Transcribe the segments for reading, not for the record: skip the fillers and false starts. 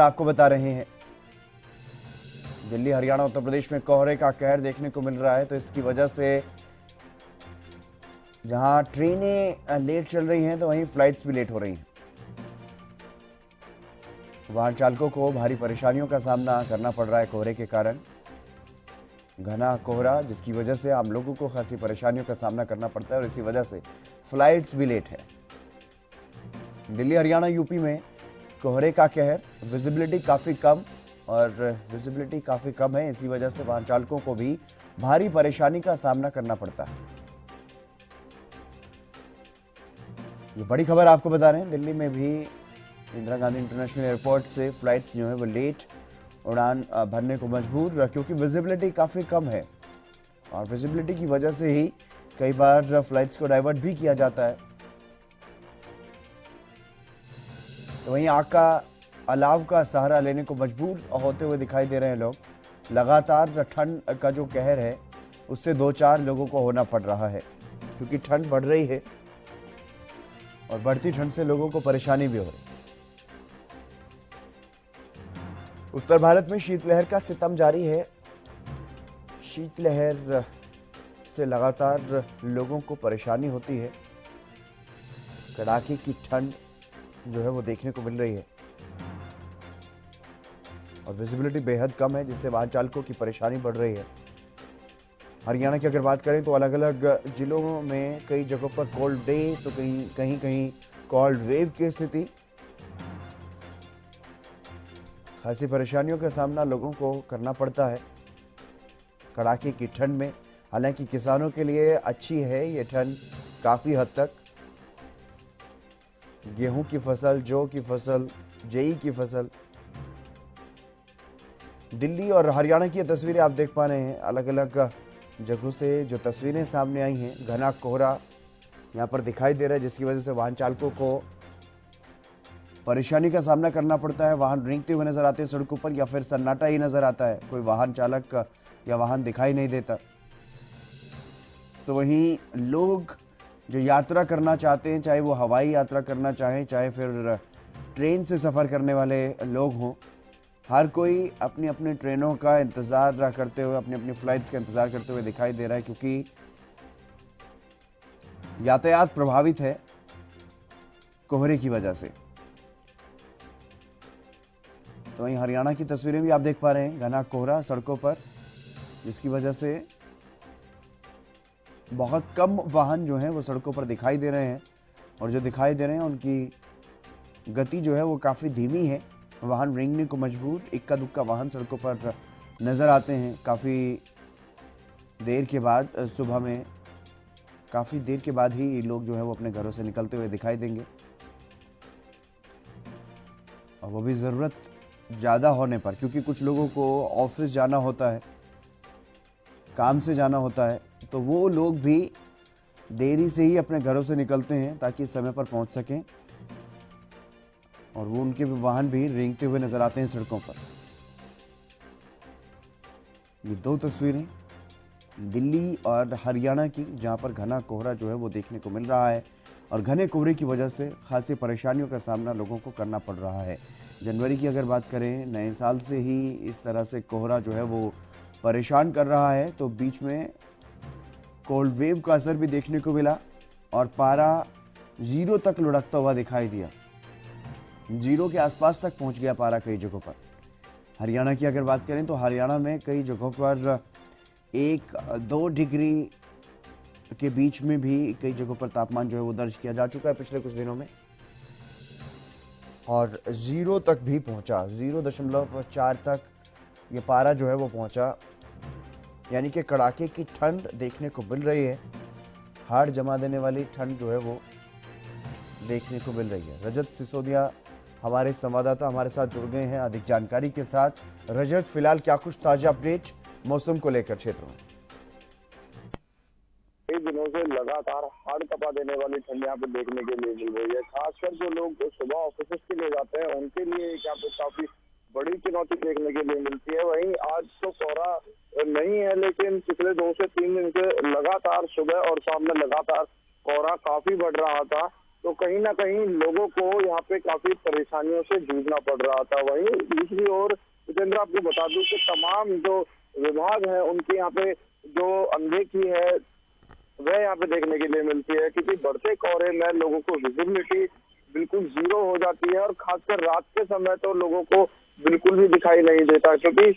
आपको बता रहे हैं, दिल्ली, हरियाणा, उत्तर प्रदेश में कोहरे का कहर देखने को मिल रहा है। तो इसकी वजह से जहां ट्रेनें लेट चल रही हैं तो वहीं फ्लाइट्स भी लेट हो रही हैं। वाहन चालकों को भारी परेशानियों का सामना करना पड़ रहा है कोहरे के कारण। घना कोहरा जिसकी वजह से आम लोगों को खासी परेशानियों का सामना करना पड़ता है और इसी वजह से फ्लाइट्स भी लेट है। दिल्ली, हरियाणा, यूपी में कोहरे का कहर, विजिबिलिटी काफ़ी कम है। इसी वजह से वाहन चालकों को भी भारी परेशानी का सामना करना पड़ता है। ये बड़ी खबर आपको बता रहे हैं, दिल्ली में भी इंदिरा गांधी इंटरनेशनल एयरपोर्ट से फ्लाइट्स जो है वो लेट उड़ान भरने को मजबूर, क्योंकि विजिबिलिटी काफ़ी कम है और विजिबिलिटी की वजह से ही कई बार फ्लाइट्स को डाइवर्ट भी किया जाता है। तो वहीं आग का अलाव का सहारा लेने को मजबूर होते हुए दिखाई दे रहे हैं लोग। लगातार ठंड का जो कहर है उससे 2-4 लोगों को होना पड़ रहा है, क्योंकि ठंड बढ़ रही है और बढ़ती ठंड से लोगों को परेशानी भी हो रही है। उत्तर भारत में शीतलहर का सितम जारी है। शीतलहर से लगातार लोगों को परेशानी होती है। कड़ाके की ठंड जो है वो देखने को मिल रही है और विजिबिलिटी बेहद कम है, जिससे वाहन चालकों की परेशानी बढ़ रही है। हरियाणा की अगर बात करें तो अलग अलग जिलों में कई जगहों पर कोल्ड डे तो कहीं कोल्ड वेव की स्थिति। खासी परेशानियों का सामना लोगों को करना पड़ता है कड़ाके की ठंड में। हालांकि किसानों के लिए अच्छी है ये ठंड काफ़ी हद तक। गेहूं की फसल, जौ की फसल, जेई की फसल। दिल्ली और हरियाणा की तस्वीरें आप देख पा रहे हैं, अलग अलग जगहों से जो तस्वीरें सामने आई हैं। घना कोहरा यहाँ पर दिखाई दे रहा है, जिसकी वजह से वाहन चालकों को परेशानी का सामना करना पड़ता है। वाहन रेंगते हुए नजर आते हैं सड़कों पर, या फिर सन्नाटा ही नजर आता है, कोई वाहन चालक या वाहन दिखाई नहीं देता। तो वहीं लोग जो यात्रा करना चाहते हैं, चाहे वो हवाई यात्रा करना चाहें, चाहे फिर ट्रेन से सफ़र करने वाले लोग हों, हर कोई अपनी अपनी ट्रेनों का इंतज़ार करते हुए, अपनी अपनी फ्लाइट्स का इंतज़ार करते हुए दिखाई दे रहा है, क्योंकि यातायात प्रभावित है कोहरे की वजह से। तो वहीं हरियाणा की तस्वीरें भी आप देख पा रहे हैं, घना कोहरा सड़कों पर, जिसकी वजह से बहुत कम वाहन जो हैं वो सड़कों पर दिखाई दे रहे हैं और जो दिखाई दे रहे हैं उनकी गति जो है वो काफ़ी धीमी है। वाहन रेंगने को मजबूर, इक्का दुक्का वाहन सड़कों पर नज़र आते हैं। काफ़ी देर के बाद, सुबह में काफ़ी देर के बाद ही लोग जो है वो अपने घरों से निकलते हुए दिखाई देंगे, और वो भी ज़रूरत ज़्यादा होने पर, क्योंकि कुछ लोगों को ऑफिस जाना होता है, काम से जाना होता है, तो वो लोग भी देरी से ही अपने घरों से निकलते हैं ताकि समय पर पहुंच सकें, और वो उनके वाहन भी रेंगते हुए नजर आते हैं सड़कों पर। ये दो तस्वीरें दिल्ली और हरियाणा की, जहां पर घना कोहरा जो है वो देखने को मिल रहा है और घने कोहरे की वजह से खासी परेशानियों का सामना लोगों को करना पड़ रहा है। जनवरी की अगर बात करें, नए साल से ही इस तरह से कोहरा जो है वो परेशान कर रहा है। तो बीच में कोल्ड वेव का असर भी देखने को मिला और पारा 0 तक लुढ़कता हुआ दिखाई दिया। 0 के आसपास तक पहुंच गया पारा कई जगहों पर। हरियाणा की अगर बात करें तो हरियाणा में कई जगहों पर 1-2 डिग्री के बीच में भी कई जगहों पर तापमान जो है वो दर्ज किया जा चुका है पिछले कुछ दिनों में, और 0 तक भी पहुंचा। 0.4 तक ये पारा जो है वो पहुंचा, यानी कि कड़ाके की ठंड देखने को मिल रही है। हाड़ जमा देने वाली ठंड जो है वो देखने को मिल रही है। रजत सिसोदिया हमारे संवाददाता हमारे साथ जुड़ गए हैं अधिक जानकारी के साथ। रजत, फिलहाल क्या कुछ ताजा अपडेट मौसम को लेकर क्षेत्र में? कई दिनों से लगातार हाड़ कपा देने वाली ठंड यहाँ पे देखने के लिए मिल रही है। खासकर जो लोग सुबह ऑफिस के लिए जाते हैं उनके लिए यहाँ पे काफी बड़ी चुनौती देखने के लिए मिलती है। वहीं आज तो कोहरा नहीं है, लेकिन पिछले 2 से 3 दिन से लगातार सुबह और शाम में लगातार कोहरा काफी बढ़ रहा था। तो कहीं ना कहीं लोगों को यहाँ पे पे काफी परेशानियों से जूझना पड़ रहा था। वहीं दूसरी ओर जितेंद्र, आपको बता दूं कि तमाम जो विभाग हैं उनके यहाँ पे जो अनदेखी है वह यहाँ पे देखने के लिए मिलती है, क्योंकि बढ़ते कोहरे में लोगों को विजिबिलिटी बिल्कुल जीरो हो जाती है और खासकर रात के समय तो लोगों को बिल्कुल भी दिखाई नहीं देता, क्योंकि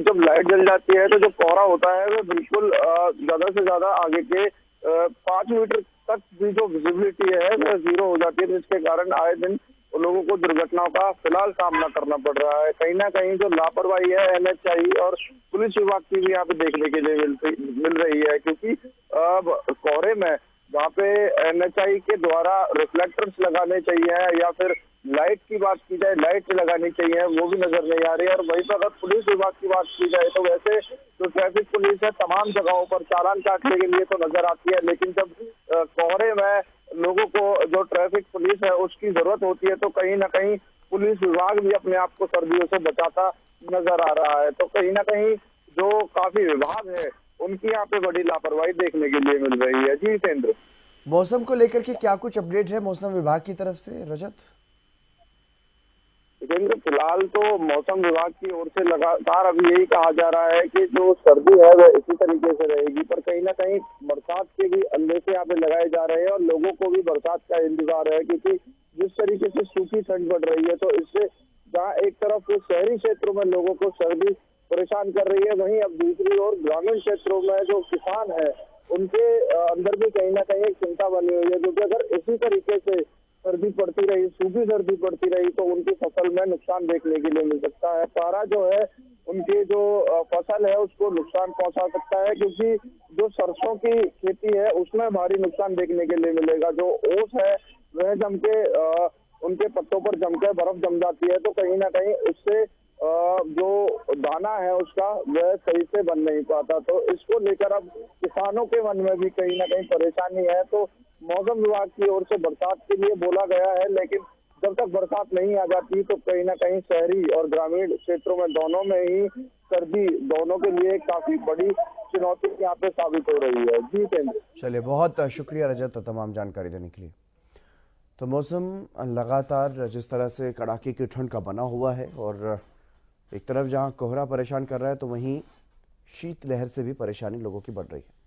जब लाइट जल जाती है तो जो कोहरा होता है वो बिल्कुल ज्यादा से ज्यादा आगे के 5 मीटर तक भी जो विजिबिलिटी है वह जीरो हो जाती है, जिसके कारण आए दिन लोगों को दुर्घटनाओं का फिलहाल सामना करना पड़ रहा है। कहीं ना कहीं जो लापरवाही है एनएचआई और पुलिस विभाग की भी यहाँ पे देखने के लिए मिल रही है, क्योंकि कोहरे में वहाँ पे एनएचआई के द्वारा रिफ्लेक्टर्स लगाने चाहिए या फिर लाइट की बात की जाए लाइट लगानी चाहिए, वो भी नजर नहीं आ रही है। और वहीं पर अगर पुलिस विभाग की बात की जाए तो वैसे जो ट्रैफिक पुलिस है तमाम जगहों पर चालान काटने के लिए तो नजर आती है, लेकिन जब कोहरे में लोगों को जो ट्रैफिक पुलिस है उसकी जरूरत होती है तो कहीं ना कहीं पुलिस विभाग भी अपने आप को सर्दियों से बचाता नजर आ रहा है। तो कहीं ना कहीं जो काफी विभाग है उनकी यहाँ पे बड़ी लापरवाही देखने के लिए मिल रही है। जी जितेंद्र, मौसम को लेकर के क्या कुछ अपडेट है मौसम विभाग की तरफ से रजत? जितेंद्र, फिलहाल तो मौसम विभाग की ओर से लगातार अभी यही कहा जा रहा है कि जो सर्दी है वह इसी तरीके से रहेगी, पर कहीं ना कहीं बरसात के भी अंदेशे यहाँ पे लगाए जा रहे हैं और लोगों को भी बरसात का इंतजार है, क्योंकि जिस तरीके से सूखी ठंड पड़ रही है तो इससे जहाँ एक तरफ शहरी क्षेत्रों में लोगों को सर्दी परेशान कर रही है, वहीं अब दूसरी ओर ग्रामीण क्षेत्रों में जो किसान है उनके अंदर भी कहीं ना कहीं एक चिंता बनी हुई है, क्योंकि अगर इसी तरीके से सर्दी पड़ती रही, सूखी सर्दी पड़ती रही तो उनकी फसल में नुकसान देखने के लिए मिल सकता है। पारा जो है उनकी जो फसल है उसको नुकसान पहुंचा सकता है, क्योंकि जो सरसों की खेती है उसमें भारी नुकसान देखने के लिए मिलेगा। जो ओस है वह जम के उनके पत्तों पर जमकर बर्फ जम जाती है, तो कहीं ना कहीं उससे जो दाना है उसका वह सही से बन नहीं पाता। तो इसको लेकर अब किसानों के मन में भी कहीं ना कहीं परेशानी है। तो मौसम विभाग की ओर से बरसात के लिए बोला गया है, लेकिन जब तक बरसात नहीं आ जाती तो कहीं ना कहीं शहरी और ग्रामीण क्षेत्रों में दोनों में ही सर्दी दोनों के लिए काफी बड़ी चुनौती यहाँ पे साबित हो रही है। जी केंद्र, चलिए, बहुत शुक्रिया रजत तमाम जानकारी देने के लिए। तो मौसम लगातार जिस तरह से कड़ाके की ठंड का बना हुआ है और एक तरफ जहां कोहरा परेशान कर रहा है तो वहीं शीत लहर से भी परेशानी लोगों की बढ़ रही है।